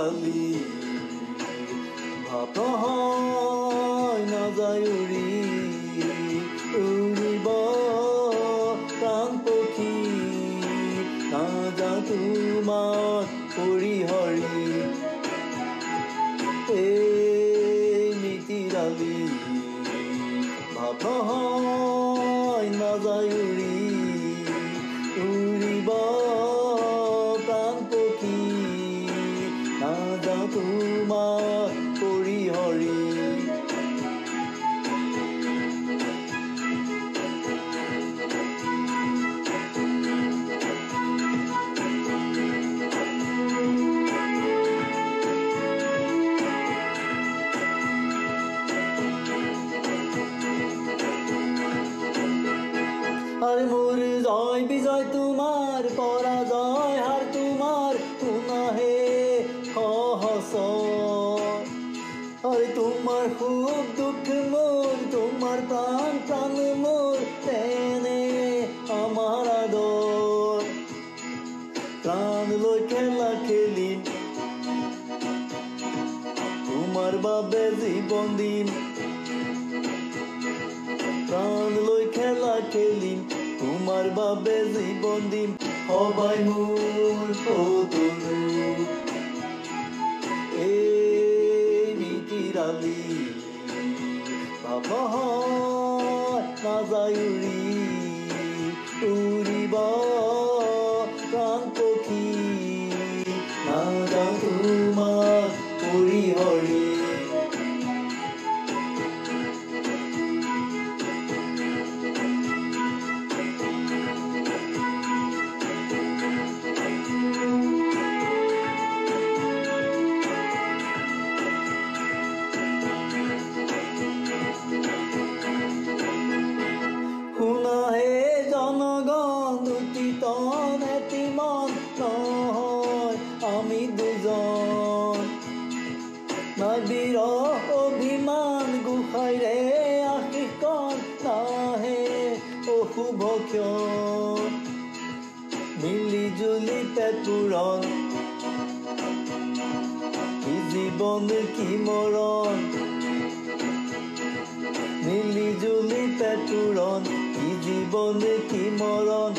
মিতিৰালি ভাৱ নহয় নাযায় উৰি উৰিব প্ৰাণ পক্ষী নাযা তোমাক পৰিহৰি এই মিতিৰালি ভাৱ নহয় নাযায় উৰি উৰিব প্ৰাণ পক্ষী নাযা তোমাক পৰিহৰি আর মোর জয় বিজয় তোমার পরাজয় হার তোমার পুনাহে হস আর তোমার খুব দুঃখ মোর তোমার প্রাণ প্রাণ মোর তেনে আমার আদর প্রাণ লই খেলা খেলিম তোমার বাবে জীবন দিম প্রাণ লই খেলা খেলিম তোমার বাবে জীবন দিম সবাই মোৰ সতৰু এই মিতিৰালি ভাৱ নহয় নাযায় উৰি উৰিব প্ৰাণ পক্ষী নাযা তোমাক পৰিহৰি শুনাহে জনগণ দুটি তন এটি মন নহয় আমি দুজন নাই বিৰহ অভিমান গোসাঁইৰে আশীষকণ নাহে অশুভ ক্ষণ মিলি জুলি পেট পূৰণ কি জীৱন কি মৰণ মিলি জুলি পেট পূৰণ কি জীৱন কি মৰণ